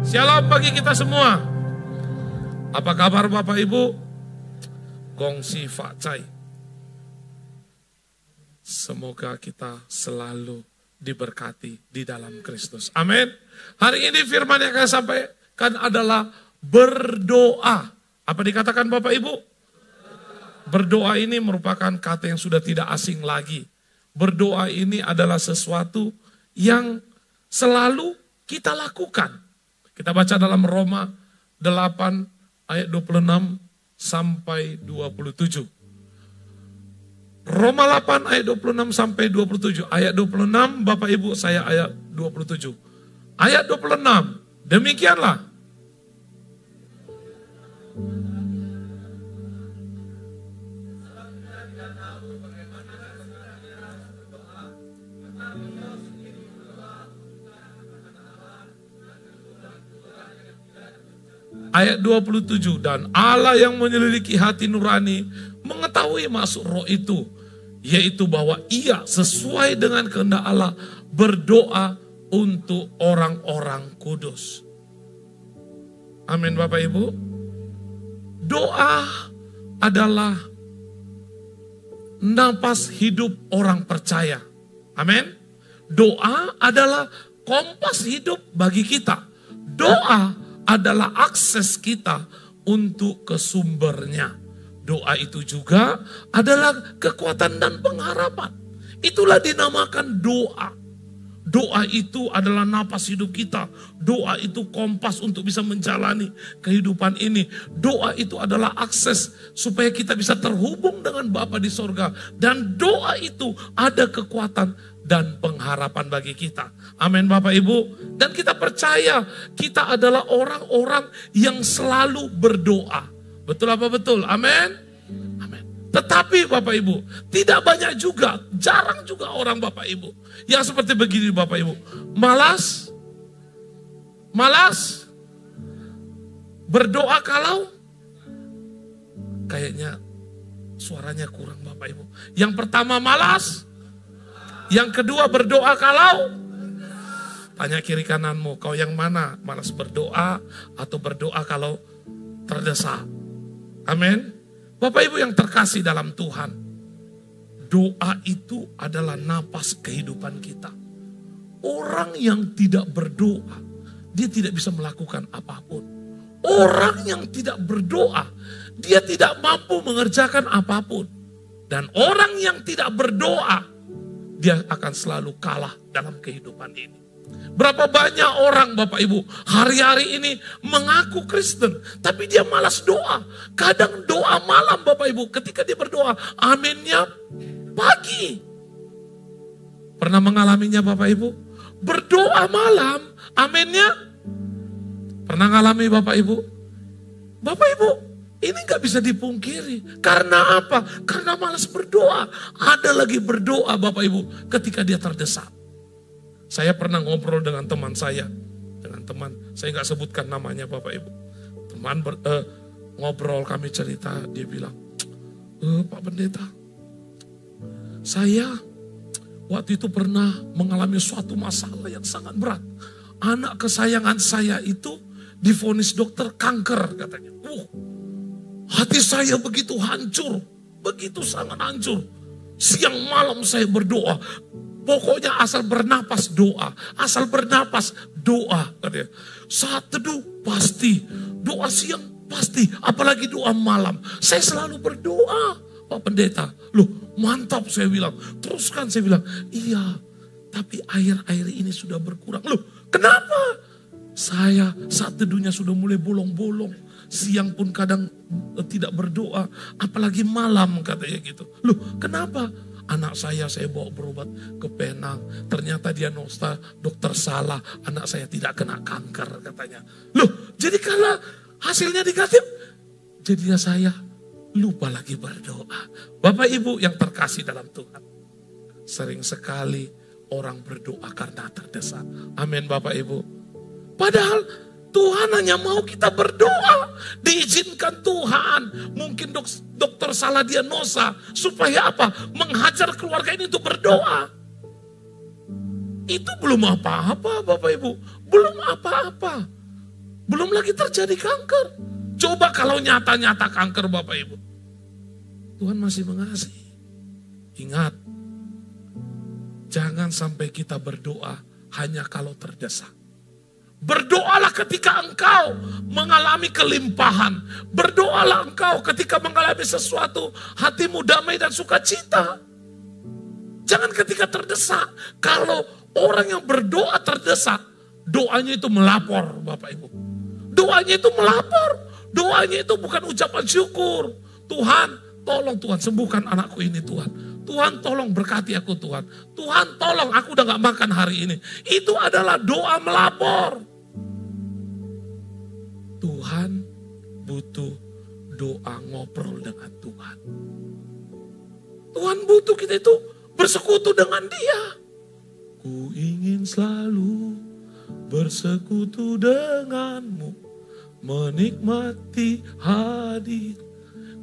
Shalom bagi kita semua. Apa kabar Bapak Ibu? Gongsi Facai. Semoga kita selalu diberkati di dalam Kristus. Amin. Hari ini firman yang akan sampaikan adalah berdoa. Apa dikatakan Bapak Ibu? Berdoa ini merupakan kata yang sudah tidak asing lagi. Berdoa ini adalah sesuatu yang selalu kita lakukan. Kita baca dalam Roma 8 ayat 26 sampai 27. Roma 8 ayat 26 sampai 27. Ayat 26 Bapak Ibu, saya ayat 27. Ayat 26, demikianlah. Ayat 27, dan Allah yang menyelidiki hati nurani mengetahui maksud roh itu, yaitu bahwa ia sesuai dengan kehendak Allah berdoa untuk orang-orang kudus. Amin Bapak Ibu. Doa adalah napas hidup orang percaya. Amin. Doa adalah kompas hidup bagi kita. Doa adalah akses kita untuk ke sumbernya. Doa itu juga adalah kekuatan dan pengharapan. Itulah dinamakan doa. Doa itu adalah napas hidup kita. Doa itu kompas untuk bisa menjalani kehidupan ini. Doa itu adalah akses supaya kita bisa terhubung dengan Bapa di sorga. Dan doa itu ada kekuatan dan pengharapan bagi kita. Amin Bapak Ibu. Dan kita percaya kita adalah orang-orang yang selalu berdoa. Betul apa betul? Amin. Amin. Tetapi Bapak Ibu, tidak banyak juga, jarang juga orang Bapak Ibu yang seperti begini Bapak Ibu. Malas berdoa kalau kayaknya suaranya kurang Bapak Ibu. Yang pertama malas, yang kedua berdoa kalau, tanya kiri kananmu, kau yang mana? Malas berdoa atau berdoa kalau terdesak? Amin. Bapak Ibu yang terkasih dalam Tuhan, doa itu adalah napas kehidupan kita. Orang yang tidak berdoa, dia tidak bisa melakukan apapun. Orang yang tidak berdoa, dia tidak mampu mengerjakan apapun. Dan orang yang tidak berdoa, dia akan selalu kalah dalam kehidupan ini. Berapa banyak orang Bapak Ibu hari-hari ini mengaku Kristen, tapi dia malas doa. Kadang doa malam Bapak Ibu, ketika dia berdoa, aminnya pagi. Pernah mengalaminya Bapak Ibu? Berdoa malam, aminnya. Pernah ngalami Bapak Ibu? Bapak Ibu, ini gak bisa dipungkiri. Karena apa? Karena malas berdoa. Ada lagi berdoa Bapak Ibu ketika dia terdesak. Saya pernah ngobrol dengan teman saya. Dengan teman, saya gak sebutkan namanya Bapak Ibu. Teman ngobrol, kami cerita, dia bilang, Pak Pendeta, saya waktu itu pernah mengalami suatu masalah yang sangat berat. Anak kesayangan saya itu divonis dokter kanker katanya. Hati saya begitu hancur, begitu sangat hancur. Siang malam saya berdoa. Pokoknya asal bernapas doa, asal bernapas doa katanya. Saat teduh pasti, doa siang pasti, apalagi doa malam. Saya selalu berdoa, Pak Pendeta. Loh mantap saya bilang, teruskan saya bilang. Iya, tapi air-air ini sudah berkurang. Loh kenapa? Saya saat teduhnya sudah mulai bolong-bolong. Siang pun kadang tidak berdoa, apalagi malam katanya gitu. Loh kenapa? Anak saya bawa berobat ke Penang. Ternyata diagnosa dokter salah. Anak saya tidak kena kanker katanya. Loh jadi kalau hasilnya negatif, jadinya saya lupa lagi berdoa. Bapak Ibu yang terkasih dalam Tuhan, sering sekali orang berdoa karena terdesak. Amin Bapak Ibu. Padahal Tuhan hanya mau kita berdoa. Diizinkan Tuhan. Mungkin dokter salah diagnosa. Supaya apa? Menghajar keluarga ini untuk berdoa. Itu belum apa-apa Bapak Ibu. Belum apa-apa. Belum lagi terjadi kanker. Coba kalau nyata-nyata kanker Bapak Ibu. Tuhan masih mengasihi. Ingat, jangan sampai kita berdoa hanya kalau terdesak. Berdoalah ketika engkau mengalami kelimpahan. Berdoalah engkau ketika mengalami sesuatu, hatimu damai dan sukacita. Jangan ketika terdesak. Kalau orang yang berdoa terdesak, doanya itu melapor Bapak Ibu. Doanya itu melapor. Doanya itu bukan ucapan syukur. Tuhan, tolong Tuhan sembuhkan anakku ini Tuhan. Tuhan tolong berkati aku Tuhan. Tuhan tolong aku udah gak makan hari ini. Itu adalah doa melapor. Tuhan butuh doa ngobrol dengan Tuhan. Tuhan butuh kita itu bersekutu dengan Dia. Ku ingin selalu bersekutu denganmu, menikmati hadir.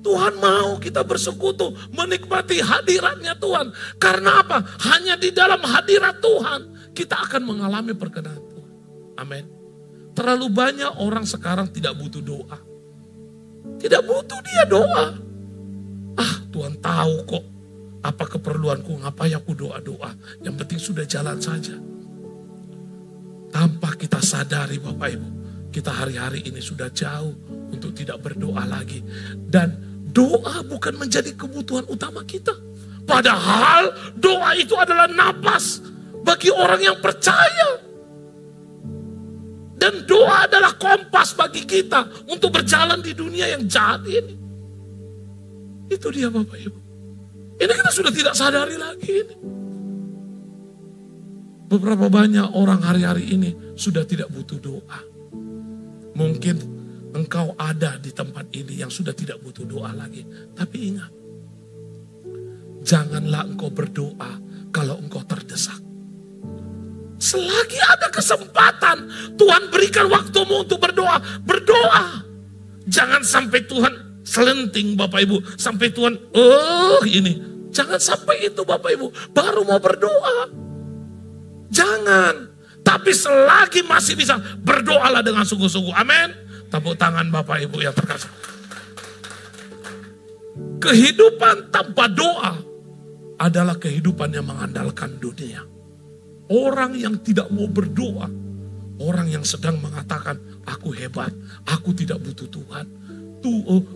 Tuhan mau kita bersekutu, menikmati hadiratnya Tuhan. Karena apa? Hanya di dalam hadirat Tuhan kita akan mengalami perkenan Tuhan. Amin. Terlalu banyak orang sekarang tidak butuh doa. Tidak butuh dia doa. Tuhan tahu kok apa keperluanku, ngapain aku doa-doa. Yang penting sudah jalan saja. Tanpa kita sadari Bapak Ibu, kita hari-hari ini sudah jauh untuk tidak berdoa lagi. Dan doa bukan menjadi kebutuhan utama kita. Padahal doa itu adalah napas bagi orang yang percaya. Dan doa adalah kompas bagi kita untuk berjalan di dunia yang jahat ini. Itu dia Bapak Ibu. Ini kita sudah tidak sadari lagi ini. Beberapa banyak orang hari-hari ini sudah tidak butuh doa. Mungkin engkau ada di tempat ini yang sudah tidak butuh doa lagi. Tapi ingat, janganlah engkau berdoa kalau engkau terdesak. Selagi ada kesempatan, Tuhan berikan waktumu untuk berdoa. Berdoa. Jangan sampai Tuhan selenting Bapak Ibu. Sampai Tuhan, ini. Jangan sampai itu Bapak Ibu. Baru mau berdoa. Jangan. Tapi selagi masih bisa, berdoalah dengan sungguh-sungguh. Amin. Tepuk tangan Bapak Ibu yang terkasih. Kehidupan tanpa doa adalah kehidupan yang mengandalkan dunia. Orang yang tidak mau berdoa, orang yang sedang mengatakan, aku hebat, aku tidak butuh Tuhan.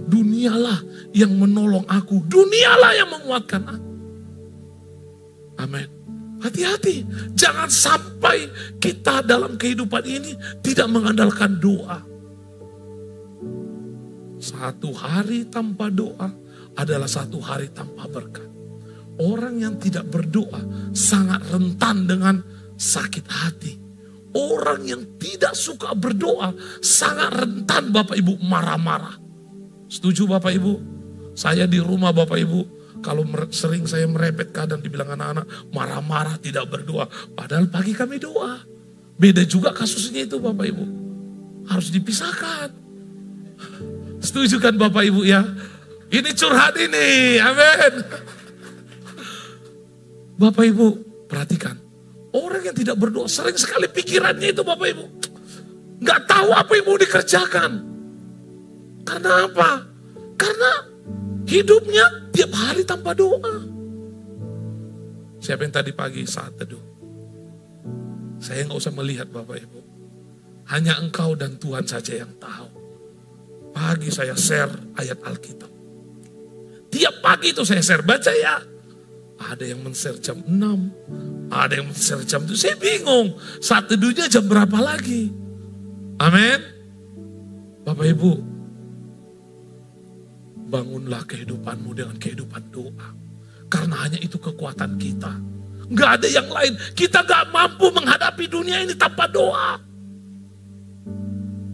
Dunialah yang menolong aku, dunialah yang menguatkan aku. Amin. Hati-hati, jangan sampai kita dalam kehidupan ini tidak mengandalkan doa. Satu hari tanpa doa adalah satu hari tanpa berkat. Orang yang tidak berdoa sangat rentan dengan sakit hati. Orang yang tidak suka berdoa sangat rentan Bapak Ibu marah-marah. Setuju Bapak Ibu? Saya di rumah Bapak Ibu, kalau sering saya merepet kadang dibilang anak-anak marah-marah tidak berdoa. Padahal pagi kami doa. Beda juga kasusnya itu Bapak Ibu. Harus dipisahkan. Setuju kan Bapak Ibu ya? Ini curhat ini, amin. Bapak Ibu perhatikan, orang yang tidak berdoa sering sekali pikirannya itu Bapak Ibu. Gak tahu apa yang mau dikerjakan. Karena apa? Karena hidupnya tiap hari tanpa doa. Siapa yang tadi pagi saat teduh? Saya gak usah melihat Bapak Ibu. Hanya engkau dan Tuhan saja yang tahu. Pagi saya share ayat Alkitab. Tiap pagi itu saya share, baca ya. Ada yang men-share jam 6, ada yang men-share jam 7. Saya bingung, saat teduhnya jam berapa lagi? Amin. Bapak Ibu, bangunlah kehidupanmu dengan kehidupan doa. Karena hanya itu kekuatan kita. Gak ada yang lain. Kita gak mampu menghadapi dunia ini tanpa doa.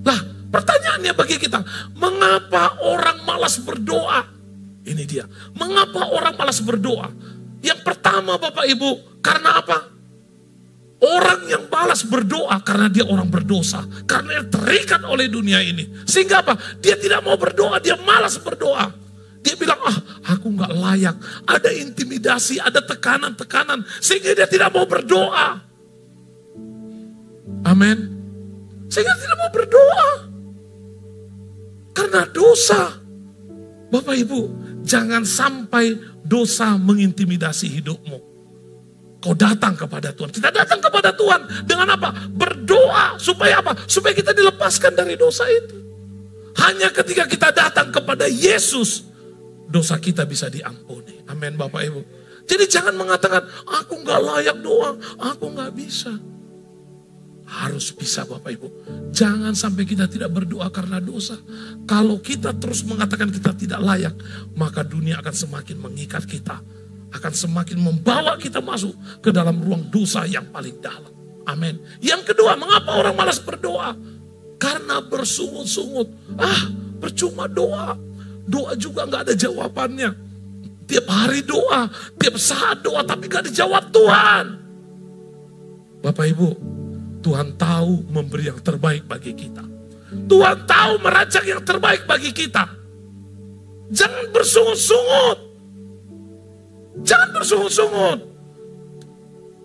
Lah, pertanyaannya bagi kita, mengapa orang malas berdoa? Ini dia, mengapa orang malas berdoa? Yang pertama Bapak Ibu, karena apa? Orang yang malas berdoa karena dia orang berdosa. Karena dia terikat oleh dunia ini. Sehingga apa? Dia tidak mau berdoa, dia malas berdoa. Dia bilang, aku gak layak. Ada intimidasi, ada tekanan-tekanan. Sehingga dia tidak mau berdoa. Amin. Sehingga tidak mau berdoa. Karena dosa. Bapak Ibu, jangan sampai dosa mengintimidasi hidupmu. Kau datang kepada Tuhan. Kita datang kepada Tuhan dengan apa? Berdoa. Supaya apa? Supaya kita dilepaskan dari dosa itu. Hanya ketika kita datang kepada Yesus, dosa kita bisa diampuni. Amin Bapak Ibu. Jadi jangan mengatakan, aku gak layak doa, aku gak bisa. Harus bisa Bapak Ibu. Jangan sampai kita tidak berdoa karena dosa. Kalau kita terus mengatakan kita tidak layak, maka dunia akan semakin mengikat kita. Akan semakin membawa kita masuk ke dalam ruang dosa yang paling dalam. Amin. Yang kedua, mengapa orang malas berdoa? Karena bersungut-sungut. Percuma doa. Doa juga gak ada jawabannya. Tiap hari doa, tiap saat doa, tapi gak dijawab Tuhan. Bapak Ibu, Tuhan tahu memberi yang terbaik bagi kita. Tuhan tahu merancang yang terbaik bagi kita. Jangan bersungut-sungut. Jangan bersungut-sungut.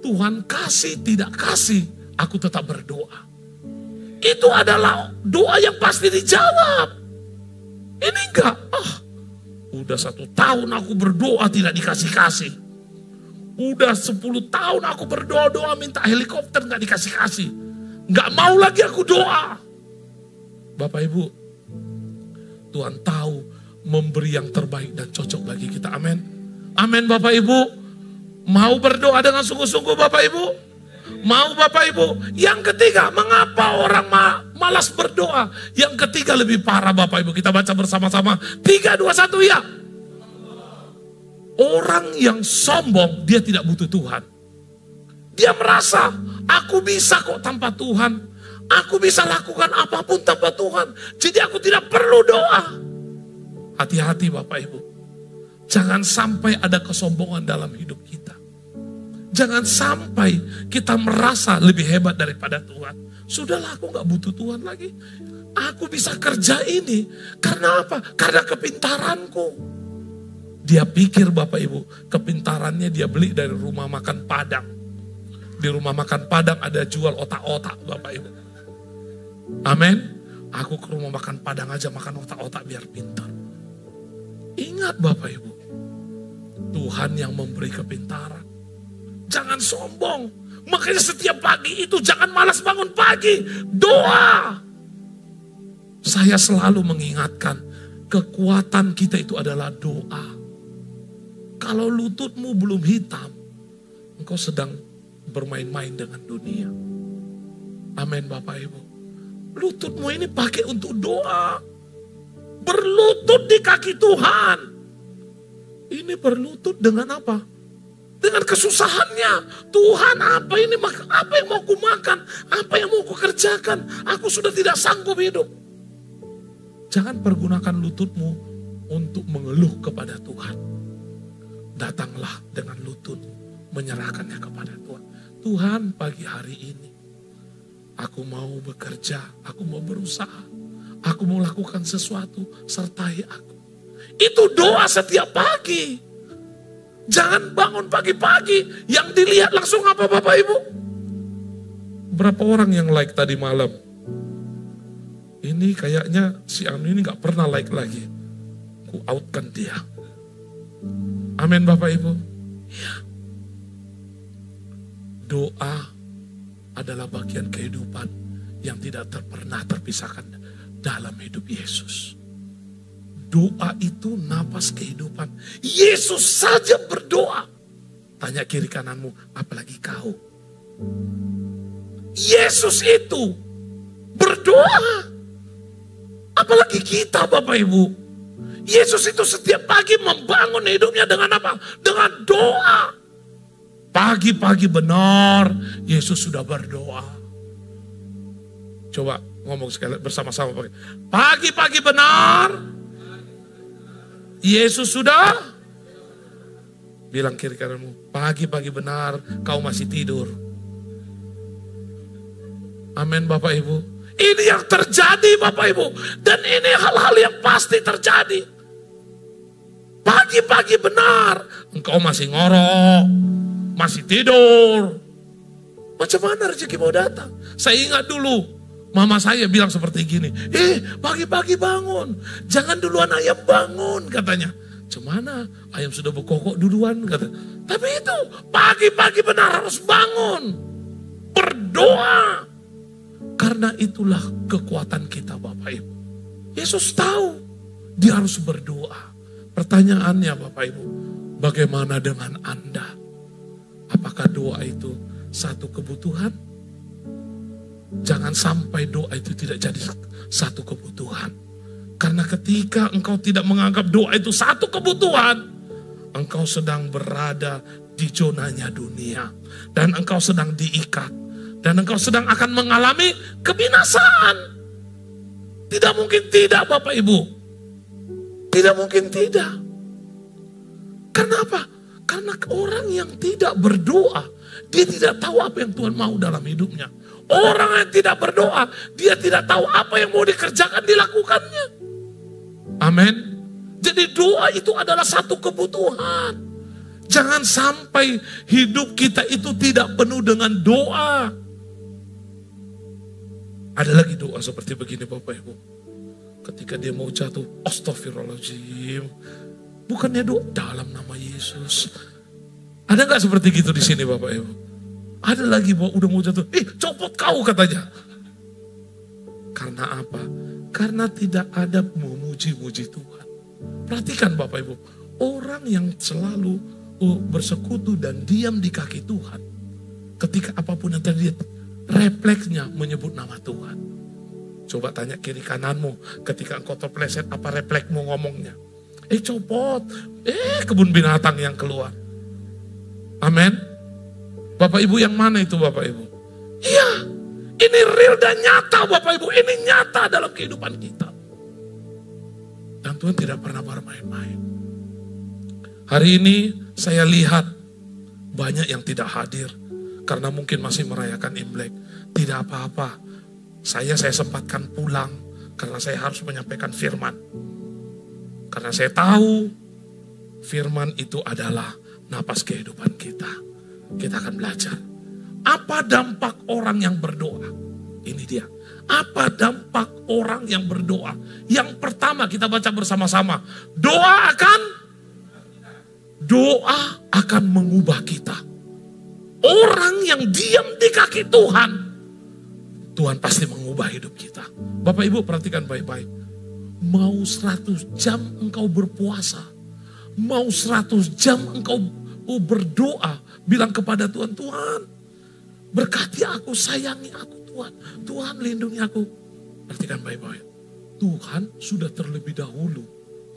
Tuhan kasih, tidak kasih, aku tetap berdoa. Itu adalah doa yang pasti dijawab. Ini enggak, udah 1 tahun aku berdoa tidak dikasih-kasih. Udah 10 tahun aku berdoa-doa minta helikopter gak dikasih-kasih. Gak mau lagi aku doa. Bapak Ibu, Tuhan tahu memberi yang terbaik dan cocok bagi kita. Amin. Amin Bapak Ibu. Mau berdoa dengan sungguh-sungguh Bapak Ibu? Mau Bapak Ibu? Yang ketiga, mengapa orang malas berdoa? Yang ketiga lebih parah Bapak Ibu. Kita baca bersama-sama. 3, 2, 1 ya. Orang yang sombong, dia tidak butuh Tuhan. Dia merasa, aku bisa kok tanpa Tuhan. Aku bisa lakukan apapun tanpa Tuhan. Jadi aku tidak perlu doa. Hati-hati Bapak Ibu. Jangan sampai ada kesombongan dalam hidup kita. Jangan sampai kita merasa lebih hebat daripada Tuhan. Sudahlah, aku gak butuh Tuhan lagi. Aku bisa kerja ini. Karena apa? Karena kepintaranku. Dia pikir Bapak Ibu, kepintarannya dia beli dari rumah makan Padang. Di rumah makan Padang ada jual otak-otak Bapak Ibu. Amin. Aku ke rumah makan Padang aja makan otak-otak biar pintar. Ingat Bapak Ibu, Tuhan yang memberi kepintaran. Jangan sombong. Makanya setiap pagi itu jangan malas bangun pagi. Doa. Saya selalu mengingatkan, kekuatan kita itu adalah doa. Kalau lututmu belum hitam, engkau sedang bermain-main dengan dunia. Amin Bapak Ibu. Lututmu ini pakai untuk doa. Berlutut di kaki Tuhan. Ini berlutut dengan apa? Dengan kesusahannya. Tuhan, apa ini? Apa yang mau ku makan? Apa yang mau ku kerjakan? Aku sudah tidak sanggup hidup. Jangan pergunakan lututmu untuk mengeluh kepada Tuhan. Datanglah dengan lutut, menyerahkannya kepada Tuhan. Tuhan, pagi hari ini, aku mau bekerja, aku mau berusaha, aku mau lakukan sesuatu, sertai aku. Itu doa setiap pagi. Jangan bangun pagi-pagi, yang dilihat langsung apa Bapak Ibu? Berapa orang yang like tadi malam? Ini kayaknya si Anu ini gak pernah like lagi. Ku outkan dia. Amin Bapak Ibu. Ya. Doa adalah bagian kehidupan yang tidak pernah terpisahkan dalam hidup Yesus. Doa itu napas kehidupan. Yesus saja berdoa. Tanya kiri kananmu, apalagi kau. Yesus itu berdoa. Apalagi kita Bapak Ibu. Yesus itu setiap pagi membangun hidupnya dengan apa? Dengan doa. Pagi-pagi benar Yesus sudah berdoa. Coba ngomong sekali bersama-sama. Pagi-pagi benar Yesus sudah. Bilang kiri kananmu, pagi-pagi benar kau masih tidur. Amin Bapak Ibu. Ini yang terjadi Bapak Ibu. Dan ini hal-hal yang pasti terjadi. Pagi-pagi benar, engkau masih ngorok, masih tidur. Macam mana rezeki mau datang? Saya ingat dulu, Mama saya bilang seperti gini, pagi-pagi bangun, jangan duluan ayam bangun katanya. Cemana ayam sudah berkokok duluan kata. Tapi itu pagi-pagi benar harus bangun, berdoa. Karena itulah kekuatan kita Bapak Ibu. Yesus tahu dia harus berdoa. Pertanyaannya Bapak Ibu, bagaimana dengan Anda? Apakah doa itu satu kebutuhan? Jangan sampai doa itu tidak jadi satu kebutuhan. Karena ketika engkau tidak menganggap doa itu satu kebutuhan, engkau sedang berada di zonanya dunia. Dan engkau sedang diikat. Dan engkau sedang akan mengalami kebinasaan. Tidak mungkin tidak Bapak Ibu. Tidak mungkin tidak. Kenapa? Karena orang yang tidak berdoa, dia tidak tahu apa yang Tuhan mau dalam hidupnya. Orang yang tidak berdoa, dia tidak tahu apa yang mau dikerjakan, dilakukannya. Amin. Jadi doa itu adalah satu kebutuhan. Jangan sampai hidup kita itu tidak penuh dengan doa. Ada lagi doa seperti begini Bapak Ibu. Ketika dia mau jatuh, astagfirullahaladzim. Bukannya doa dalam nama Yesus. Ada gak seperti gitu di sini Bapak Ibu? Ada lagi bahwa udah mau jatuh, copot kau katanya. Karena apa? Karena tidak ada memuji-muji Tuhan. Perhatikan Bapak Ibu, orang yang selalu bersekutu dan diam di kaki Tuhan, ketika apapun yang terjadi, refleksnya menyebut nama Tuhan. Coba tanya kiri kananmu, ketika engkau terpleset, apa refleksmu ngomongnya? Copot, kebun binatang yang keluar. Amin. Bapak Ibu yang mana itu Bapak Ibu? Iya, ini real dan nyata Bapak Ibu. Ini nyata dalam kehidupan kita. Dan Tuhan tidak pernah bermain-main. Hari ini saya lihat banyak yang tidak hadir. Karena mungkin masih merayakan Imlek. Tidak apa-apa. Saya sempatkan pulang. Karena saya harus menyampaikan firman. Karena saya tahu firman itu adalah napas kehidupan kita. Kita akan belajar. Apa dampak orang yang berdoa? Ini dia. Apa dampak orang yang berdoa? Yang pertama kita baca bersama-sama. Doa akan mengubah kita. Orang yang diam di kaki Tuhan, Tuhan pasti mengubah hidup kita. Bapak Ibu perhatikan baik-baik. Mau 100 jam engkau berpuasa. Mau 100 jam engkau berdoa. Bilang kepada Tuhan, Tuhan berkati aku, sayangi aku Tuhan. Tuhan lindungi aku. Perhatikan baik-baik. Tuhan sudah terlebih dahulu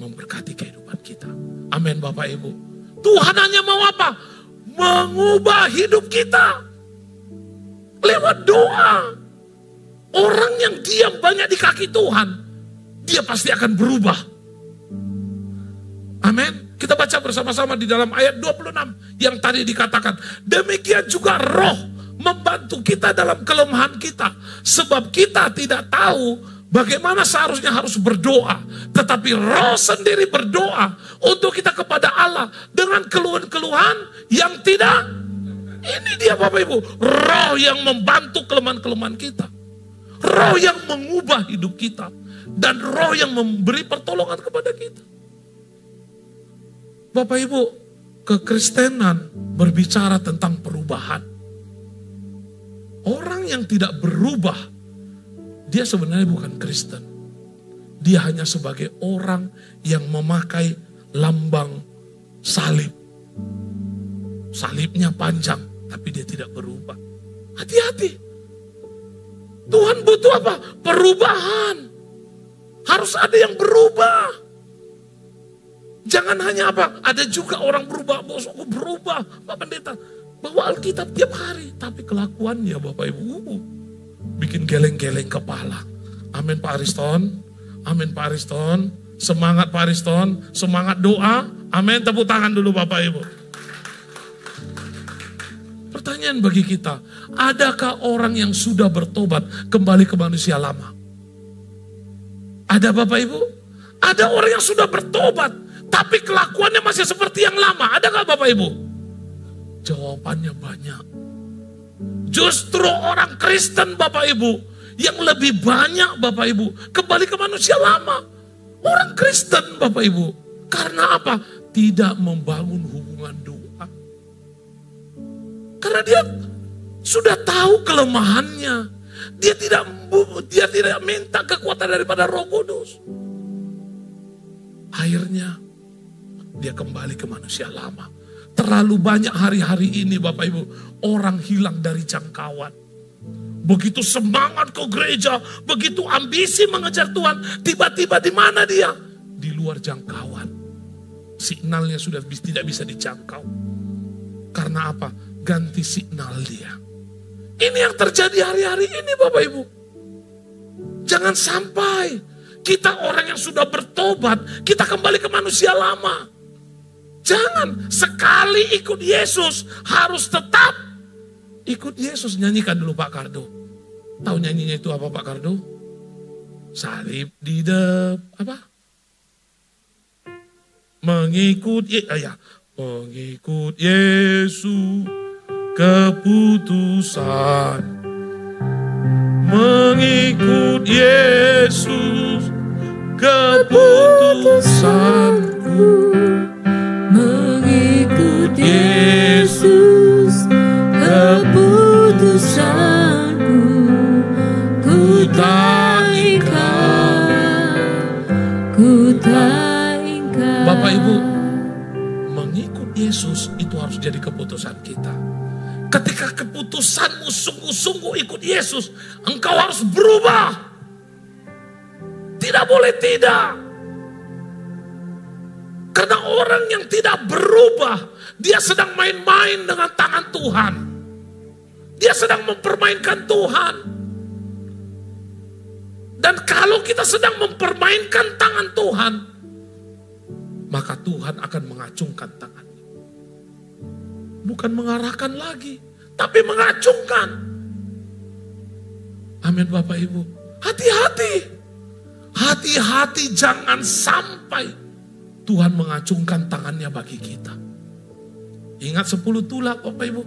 memberkati kehidupan kita. Amin Bapak Ibu. Tuhan hanya mau apa? Mengubah hidup kita. Lewat doa. Orang yang diam banyak di kaki Tuhan, dia pasti akan berubah. Amin. Kita baca bersama-sama di dalam ayat 26 yang tadi dikatakan. Demikian juga roh membantu kita dalam kelemahan kita. Sebab kita tidak tahu bagaimana seharusnya harus berdoa. Tetapi roh sendiri berdoa untuk kita kepada Allah dengan keluhan-keluhan yang tidak. Ini dia Bapak Ibu. Roh yang membantu kelemahan-kelemahan kita. Roh yang mengubah hidup kita. Dan roh yang memberi pertolongan kepada kita. Bapak Ibu, kekristenan berbicara tentang perubahan. Orang yang tidak berubah, dia sebenarnya bukan Kristen. Dia hanya sebagai orang yang memakai lambang salib. Salibnya panjang, tapi dia tidak berubah. Hati-hati. Tuhan butuh apa? Perubahan. Harus ada yang berubah. Jangan hanya apa, ada juga orang berubah, bosku berubah, Pak Pendeta. Bawa Alkitab tiap hari, tapi kelakuannya Bapak Ibu, bikin geleng-geleng kepala. Amin Pak Ariston, amin Pak Ariston, semangat Pak Ariston, semangat doa, amin, tepuk tangan dulu Bapak Ibu. Pertanyaan bagi kita, adakah orang yang sudah bertobat kembali ke manusia lama? Ada Bapak Ibu? Ada orang yang sudah bertobat, tapi kelakuannya masih seperti yang lama. Ada gak Bapak Ibu? Jawabannya banyak. Justru orang Kristen Bapak Ibu Yang lebih banyak Bapak Ibu kembali ke manusia lama. Orang Kristen Bapak Ibu. Karena apa? Tidak membangun hubungan doa. Karena dia sudah tahu kelemahannya. Dia tidak minta kekuatan daripada Roh Kudus. Akhirnya dia kembali ke manusia lama. Terlalu banyak hari-hari ini Bapak Ibu, orang hilang dari jangkauan. Begitu semangat ke gereja, begitu ambisi mengejar Tuhan, tiba-tiba di mana dia? Di luar jangkauan. Signalnya sudah tidak bisa dijangkau. Karena apa? Ganti signal dia. Ini yang terjadi hari-hari ini Bapak Ibu. Jangan sampai kita orang yang sudah bertobat, kita kembali ke manusia lama. Jangan, sekali ikut Yesus harus tetap ikut Yesus. Nyanyikan dulu Pak Kardo. Tahu nyanyinya itu apa Pak Kardo? Salib di apa? Mengikut Yesus keputusan. Mengikut Yesus keputusanku. Mengikut Yesus keputusanku. Ku tak ingkar. Bapak Ibu, mengikut Yesus itu harus jadi keputusan kita. Ketika keputusanmu sungguh-sungguh ikut Yesus, engkau harus berubah. Tidak boleh tidak. Karena orang yang tidak berubah, dia sedang main-main dengan tangan Tuhan. Dia sedang mempermainkan Tuhan. Dan kalau kita sedang mempermainkan tangan Tuhan, maka Tuhan akan mengacungkan tangannya. Bukan mengarahkan lagi, tapi mengacungkan. Amin Bapak Ibu. Hati-hati. Hati-hati jangan sampai Tuhan mengacungkan tangannya bagi kita. Ingat 10 tulah Bapak Ibu.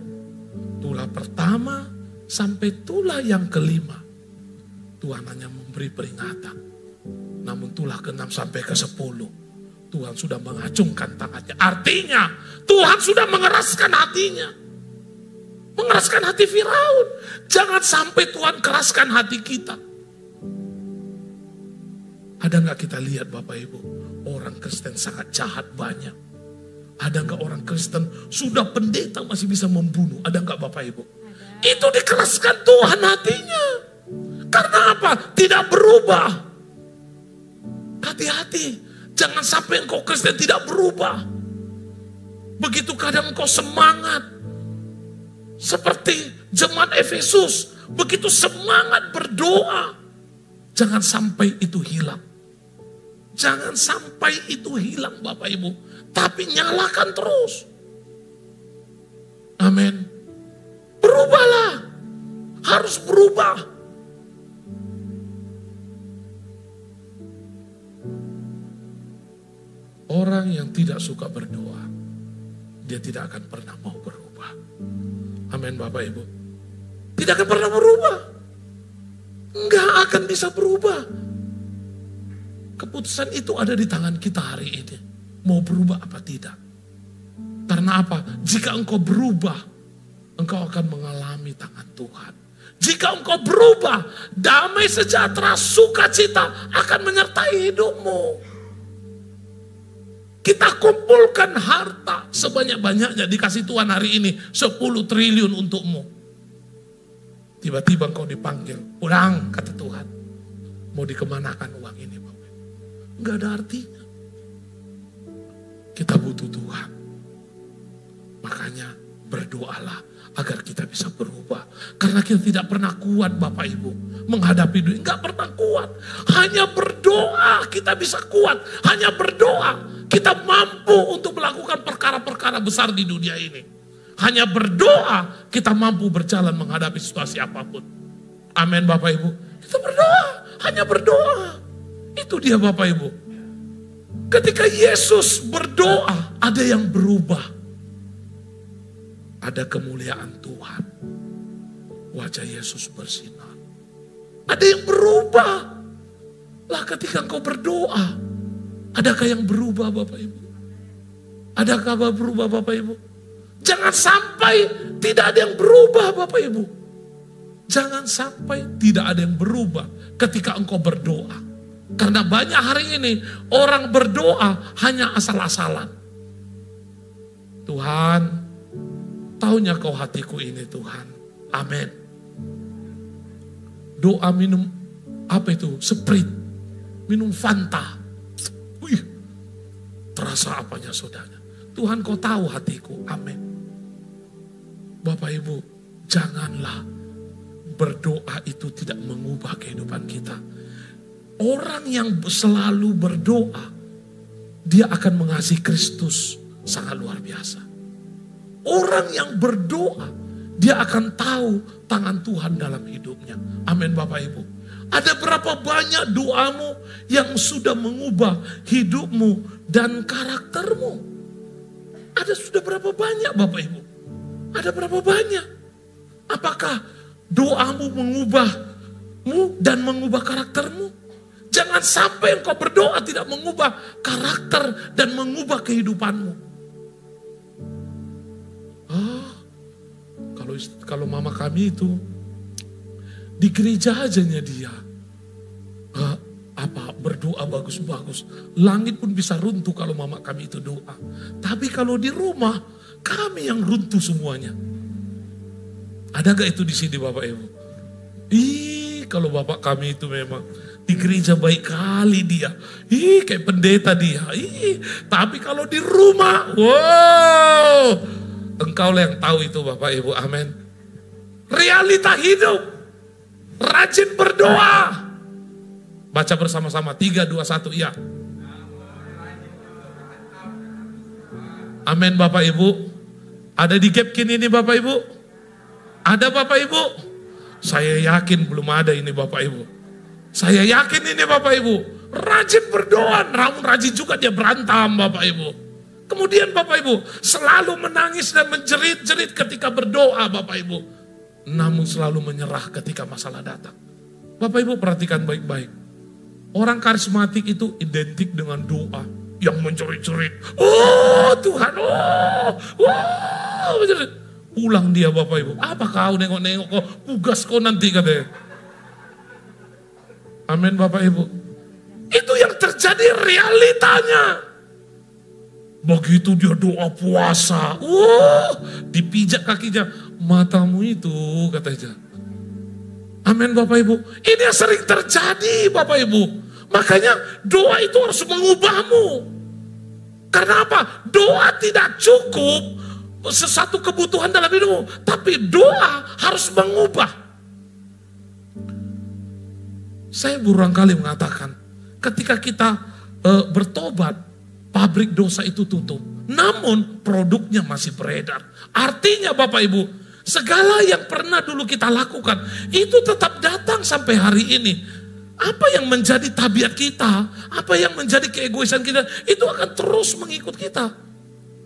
Tulah pertama sampai tulah yang kelima. Tuhan hanya memberi peringatan. Namun tulah ke-6 sampai ke-10. Tuhan sudah mengacungkan tangannya. Artinya Tuhan sudah mengeraskan hatinya. Mengeraskan hati Firaun. Jangan sampai Tuhan keraskan hati kita. Ada nggak kita lihat Bapak Ibu, orang Kristen sangat jahat banyak. Ada nggak orang Kristen sudah pendeta masih bisa membunuh? Ada nggak Bapak Ibu? Itu dikeraskan Tuhan hatinya. Karena apa? Tidak berubah. Hati-hati, jangan sampai engkau Kristen tidak berubah. Begitu kadang engkau semangat, seperti jemaat Efesus, begitu semangat berdoa, jangan sampai itu hilang. Jangan sampai itu hilang Bapak Ibu. Tapi nyalakan terus. Amin. Berubahlah. Harus berubah. Orang yang tidak suka berdoa, dia tidak akan pernah mau berubah. Amin Bapak Ibu. Tidak akan pernah berubah. Enggak akan bisa berubah. Keputusan itu ada di tangan kita hari ini. Mau berubah apa tidak. Karena apa? Jika engkau berubah, engkau akan mengalami tangan Tuhan. Jika engkau berubah, damai sejahtera, sukacita akan menyertai hidupmu. Kita kumpulkan harta sebanyak-banyaknya, dikasih Tuhan hari ini 10 triliun untukmu. Tiba-tiba engkau dipanggil, pulang kata Tuhan. Mau dikemanakan uang ini Bapak? Enggak ada artinya. Kita butuh Tuhan. Makanya berdoalah agar kita bisa berubah. Karena kita tidak pernah kuat Bapak Ibu menghadapi dunia. Enggak pernah kuat. Hanya berdoa kita bisa kuat. Hanya berdoa kita mampu untuk melakukan perkara-perkara besar di dunia ini. Hanya berdoa kita mampu berjalan menghadapi situasi apapun. Amin Bapak Ibu. Kita berdoa. Hanya berdoa. Itu dia Bapak Ibu. Ketika Yesus berdoa, ada yang berubah. Ada kemuliaan Tuhan. Wajah Yesus bersinar. Ada yang berubah. Lah ketika engkau berdoa, adakah yang berubah Bapak Ibu? Adakah berubah Bapak Ibu? Jangan sampai tidak ada yang berubah Bapak Ibu. Jangan sampai tidak ada yang berubah ketika engkau berdoa. Karena banyak hari ini orang berdoa hanya asal-asalan. Tuhan, taunya kau hatiku ini Tuhan. Amin. Doa minum apa itu? Sprite. Minum Fanta. Wih, terasa apanya saudara. Tuhan kau tahu hatiku. Amin. Bapak Ibu, janganlah berdoa itu tidak mengubah kehidupan kita. Orang yang selalu berdoa, dia akan mengasihi Kristus sangat luar biasa. Orang yang berdoa, dia akan tahu tangan Tuhan dalam hidupnya. Amin Bapak Ibu. Ada berapa banyak doamu yang sudah mengubah hidupmu dan karaktermu? Ada sudah berapa banyak Bapak Ibu? Ada berapa banyak? Apakah doamu mengubahmu dan mengubah karaktermu? Jangan sampai engkau berdoa tidak mengubah karakter dan mengubah kehidupanmu. Kalau mama kami itu di gereja ajanya dia berdoa bagus-bagus, langit pun bisa runtuh kalau mama kami itu doa. Tapi kalau di rumah kami yang runtuh semuanya. Ada gak itu di sini Bapak Ibu? Kalau bapak kami itu memang di gereja baik kali dia. Kayak pendeta dia. Tapi kalau di rumah, wow, engkau lah yang tahu itu Bapak Ibu. Amin. Realita hidup. Rajin berdoa. Baca bersama-sama. 3, 2, 1, ya. Amin Bapak Ibu. Ada di Gapkin ini Bapak Ibu? Ada Bapak Ibu? Saya yakin belum ada ini Bapak Ibu. Saya yakin ini Bapak Ibu. Rajin berdoa, namun rajin juga dia berantem Bapak Ibu. Kemudian Bapak Ibu selalu menangis dan menjerit-jerit ketika berdoa Bapak Ibu. Namun selalu menyerah ketika masalah datang. Bapak Ibu perhatikan baik-baik. Orang karismatik itu identik dengan doa yang menjerit-jerit. Oh Tuhan, menjerit. Pulang dia Bapak Ibu. Apa kau nengok-nengok kau, pugas kau nanti katanya. Amin Bapak Ibu. Itu yang terjadi realitanya. Begitu dia doa puasa, dipijak kakinya, matamu itu katanya. Amin Bapak Ibu. Ini yang sering terjadi Bapak Ibu. Makanya doa itu harus mengubahmu. Karena apa? Doa tidak cukup sesuatu kebutuhan dalam hidupmu, tapi doa harus mengubah. Saya berulang kali mengatakan, ketika kita bertobat, pabrik dosa itu tutup. Namun produknya masih beredar. Artinya Bapak Ibu, segala yang pernah dulu kita lakukan, itu tetap datang sampai hari ini. Apa yang menjadi tabiat kita, apa yang menjadi keegoisan kita, itu akan terus mengikut kita.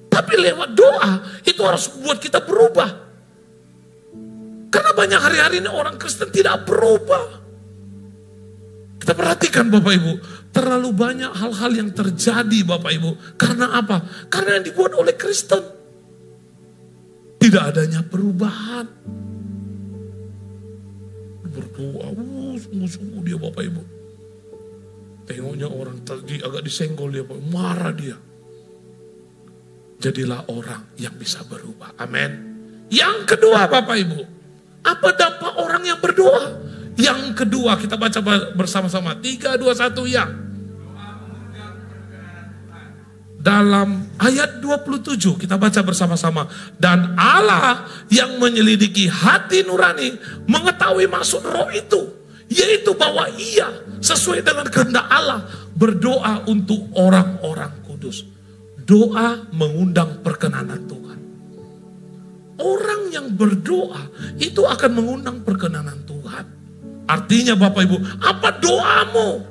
Tapi lewat doa, itu harus buat kita berubah. Karena banyak hari-hari ini orang Kristen tidak berubah. Kita perhatikan Bapak Ibu, terlalu banyak hal-hal yang terjadi Bapak Ibu. Karena apa? Karena yang dibuat oleh Kristen. Tidak adanya perubahan. Berdoa, sungguh-sungguh dia Bapak Ibu. Tengoknya orang tadi agak disenggol dia, marah dia. Jadilah orang yang bisa berubah. Amin. Yang kedua Bapak Ibu, apa dampak orang yang berdoa? Yang kedua kita baca bersama-sama. 3, 2, 1 ya. Dalam ayat 27 kita baca bersama-sama. Dan Allah yang menyelidiki hati nurani mengetahui maksud roh itu. Yaitu bahwa ia sesuai dengan kehendak Allah berdoa untuk orang-orang kudus. Doa mengundang perkenanan Tuhan. Orang yang berdoa itu akan mengundang perkenanan Tuhan. Artinya Bapak Ibu, apa doamu?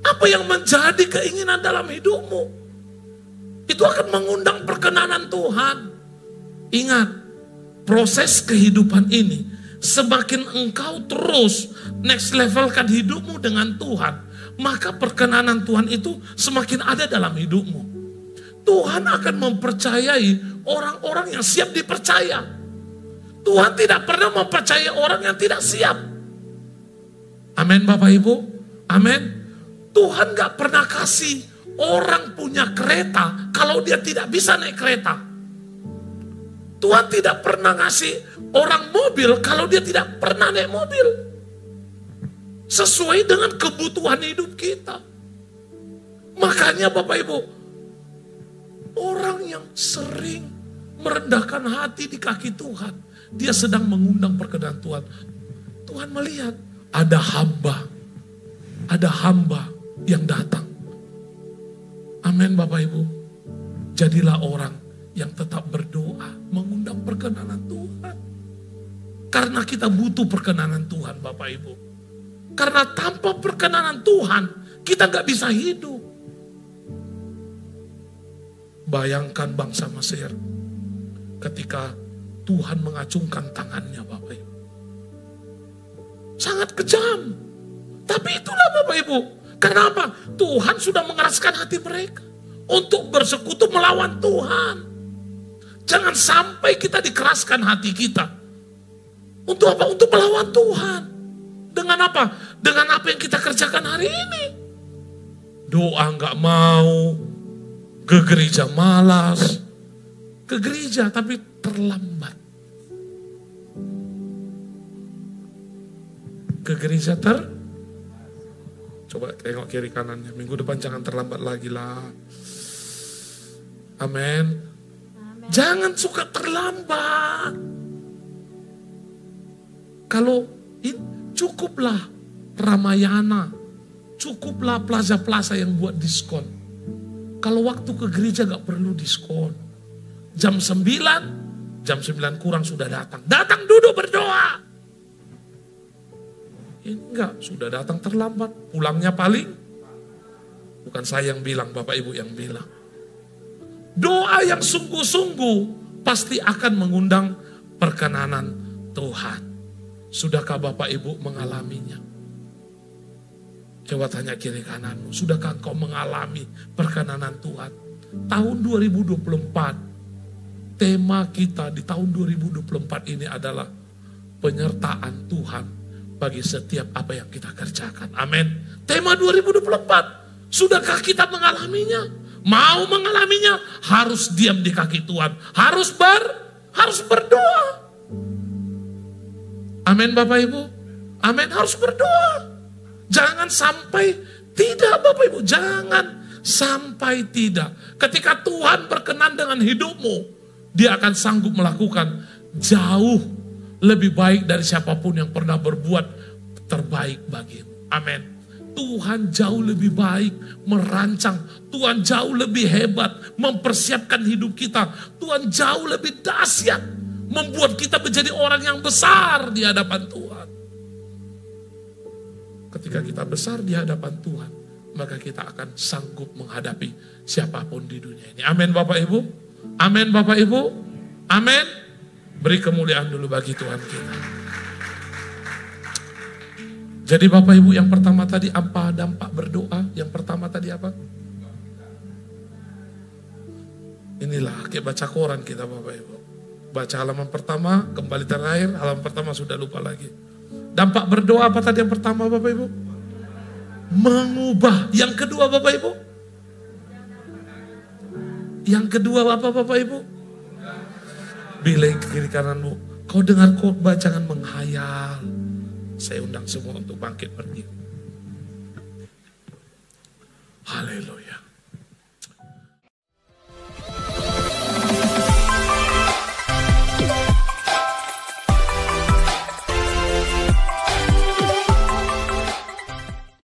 Apa yang menjadi keinginan dalam hidupmu? Itu akan mengundang perkenanan Tuhan. Ingat, proses kehidupan ini semakin engkau terus next levelkan hidupmu dengan Tuhan, maka perkenanan Tuhan itu semakin ada dalam hidupmu. Tuhan akan mempercayai orang-orang yang siap dipercaya. Tuhan tidak pernah mempercayai orang yang tidak siap. Amin Bapak Ibu. Amin. Tuhan gak pernah kasih orang punya kereta kalau dia tidak bisa naik kereta. Tuhan tidak pernah ngasih orang mobil kalau dia tidak pernah naik mobil. Sesuai dengan kebutuhan hidup kita. Makanya Bapak Ibu, orang yang sering merendahkan hati di kaki Tuhan, dia sedang mengundang perkenan Tuhan. Tuhan melihat ada hamba yang datang. Amin Bapak Ibu. Jadilah orang yang tetap berdoa, mengundang perkenanan Tuhan. Karena kita butuh perkenanan Tuhan Bapak Ibu. Karena tanpa perkenanan Tuhan, kita gak bisa hidup. Bayangkan bangsa Mesir ketika Tuhan mengacungkan tangannya Bapak Ibu. Sangat kejam. Tapi itulah Bapak Ibu. Kenapa? Tuhan sudah mengeraskan hati mereka untuk bersekutu melawan Tuhan. Jangan sampai kita dikeraskan hati kita. Untuk apa? Untuk melawan Tuhan. Dengan apa? Dengan apa yang kita kerjakan hari ini. Doa nggak mau, ke gereja malas, ke gereja tapi terlambat. Ke gereja coba tengok kiri kanannya, minggu depan jangan terlambat lagi lah. Amin. Jangan suka terlambat. Kalau cukuplah Ramayana, cukuplah plaza-plaza yang buat diskon. Kalau waktu ke gereja gak perlu diskon. Jam 9 kurang sudah datang. Datang duduk berdoa. Ini enggak, sudah datang terlambat. Pulangnya paling, bukan saya yang bilang, Bapak Ibu yang bilang. Doa yang sungguh-sungguh pasti akan mengundang perkenanan Tuhan. Sudahkah Bapak Ibu mengalaminya? Coba tanya kiri kananmu, sudahkah kau mengalami perkenanan Tuhan? Tahun 2024, tema kita di tahun 2024 ini adalah penyertaan Tuhan bagi setiap apa yang kita kerjakan. Amin. Tema 2024, sudahkah kita mengalaminya? Mau mengalaminya, harus diam di kaki Tuhan. Harus berdoa. Amin Bapak Ibu. Amin, harus berdoa. Jangan sampai tidak Bapak Ibu, jangan sampai tidak. Ketika Tuhan berkenan dengan hidupmu, dia akan sanggup melakukan jauh lebih baik dari siapapun yang pernah berbuat terbaik bagimu. Amin. Tuhan jauh lebih baik merancang, Tuhan jauh lebih hebat mempersiapkan hidup kita. Tuhan jauh lebih dahsyat membuat kita menjadi orang yang besar di hadapan Tuhan. Ketika kita besar di hadapan Tuhan, maka kita akan sanggup menghadapi siapapun di dunia ini. Amin Bapak Ibu. Amin Bapak Ibu. Amin. Beri kemuliaan dulu bagi Tuhan kita. Jadi Bapak Ibu, yang pertama tadi apa dampak berdoa? Yang pertama tadi apa? Inilah kayak baca koran kita Bapak Ibu. Baca halaman pertama, kembali terakhir, halaman pertama sudah lupa lagi. Dampak berdoa apa tadi yang pertama Bapak Ibu? Mengubah. Yang kedua Bapak Ibu? Yang kedua apa Bapak Ibu? Bila kiri kananmu, kau dengar khotbah jangan menghayal. Saya undang semua untuk bangkit berdiri. Haleluya.